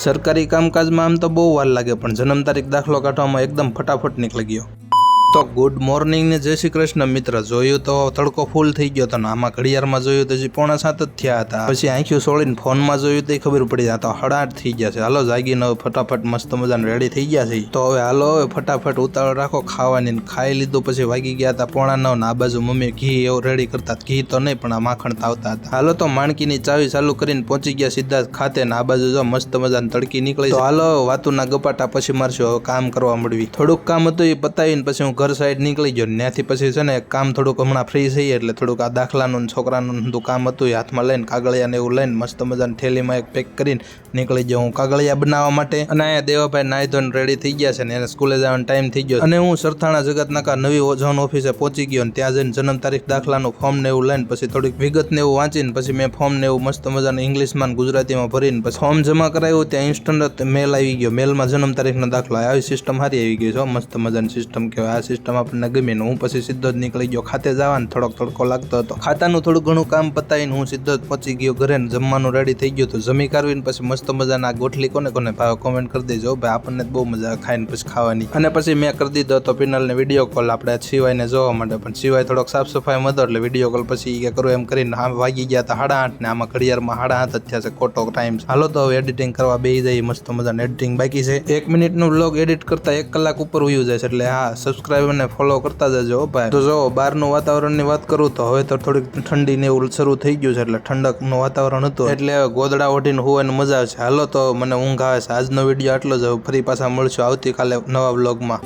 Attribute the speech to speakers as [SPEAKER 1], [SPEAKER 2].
[SPEAKER 1] સરકારી કામકાજમાં આમ તો બહુ વાર લાગે, પણ જન્મ તારીખ દાખલો કાઢવામાં એકદમ ફટાફટ નીકળી ગયો. તો ગુડ મોર્નિંગ ને જય શ્રી કૃષ્ણ મિત્ર. જોયું તો તડકો ફૂલ થઈ ગયો હતો ને આમાં ઘડિયાળમાં જોયું તો હજી 6:45 જ થયા હતા. પછી આંખ્યું સોળીને ફોનમાં જોયું તો ખબર પડી આ તો 8:30 થઈ ગયા છે. હાલો જાગીને હવે ફટાફટ મસ્ત મજાને રેડી થઈ ગયા છે. તો હવે હાલો હવે ફટાફટ ઉતાવળ રાખો ખાવાની. ખાઈ લીધું પછી વાગી ગયા હતા 8:45 ને આ બાજુ મમ્મી ઘી એવું રેડી કરતા. ઘી તો નહીં પણ આ માખણ આવતા હતા. હાલો તો માણકીની ચાવી ચાલુ કરીને પહોંચી ગયા સીધા ખાતે ને આ બાજુ જો મસ્ત મજાની તડકી નીકળી. તો હાલો વાતુના ગપાટા પછી મારશું, હવે કામ કરવા મળવી. થોડુંક કામ હતું એ પતાવીને પછી હું ઘર સાઈડ નીકળી ગયો. ત્યાંથી પછી છે ને કામ થોડુંક હમણાં ફ્રી થઈ એટલે થોડુંક આ દાખલાનું છોકરાનું બધું કામ હતું એ હાથમાં લઈને કાગળિયા ને એવું લઈને મસ્ત મજાની થેલીમાં એક પેક કરીને નીકળી ગયો હું કાગળિયા બનાવવા માટે. અને અહીંયા દેવાભાઈ નાઈ ધોઈને રેડી થઈ ગયા છે ને એને સ્કૂલે જવાનો ટાઈમ થઈ ગયો. અને હું સરથાણા જગતનાકા નવી ઝોન ઓફિસે પહોંચી ગયો ને ત્યાં જઈને જન્મ તારીખ દાખલાનું ફોર્મ ને એવું લઈને પછી થોડીક વિગત ને એવું વાંચીને પછી મેં ફોર્મ ને એવું મસ્ત મજાનું ઇંગ્લિશમાં ગુજરાતીમાં ભરીને પછી ફોર્મ જમા કરાવ્યું. ત્યાં ઇન્સ્ટન્ટ મેલ આવી ગયો. મેલમાં જન્મ તારીખનો દાખલો આવી સિસ્ટમ સારી આવી ગઈ છે. મસ્ત મજાની સિસ્ટમ કહેવાય. આ સિસ્ટમ આપણને ગમી ને હું પછી સીધો જ નીકળી ગયો ખાતે જવાનું. થોડોક તડકો લાગતો હતો. ખાતાનું થોડું ઘણું કામ પતાવીને હું સીધો જ પહોંચી ગયો ઘરે ને જમવાનું રેડી થઈ ગયું. તો જમી કાઢવીને પછી મસ્ત મજાના ગોઠલી કોને કોને ભાવે કોમેન્ટ કરી દેજો ભાઈ, આપણને બહુ મજા ખાઈને પછી ખાવાની. અને પછી મેં કરી દીધો તો પિનલને વિડીયો કોલ આપણે સિવાયને જોવા માટે. પણ સિવાય થોડોક સાફ સફાઈ હતો એટલે વિડીયો કોલ પછી કે કરું એમ કરીને વાગી ગયા હતા 8:30 ને આમાં ઘડિયાળમાં 8:30 જ થયા છે. ખોટો ટાઈમ. હાલો તો હવે એડિટિંગ કરવા બેસી જાય. મસ્ત મજાનું એડિટિંગ બાકી છે. 1 મિનિટનું વ્લોગ એડિટ કરતા 1 કલાક ઉપર વયું જાય છે. એટલે હા સબસ્ક્રાઈબ અને ફોલો કરતા જજો ભાઈ. તો જો બહારનું વાતાવરણની વાત કરું તો હવે તો થોડીક ઠંડી ને એવું શરૂ થઈ ગયું છે એટલે ઠંડકનું વાતાવરણ હતું એટલે ગોદડા ઓઢીને હોવાની મજા આવે છે. હાલો તો મને ઊંઘ આવે છે. આજનો વિડીયો આટલો જ. ફરી પાછા મળશું આવતીકાલે નવા વ્લોગમાં.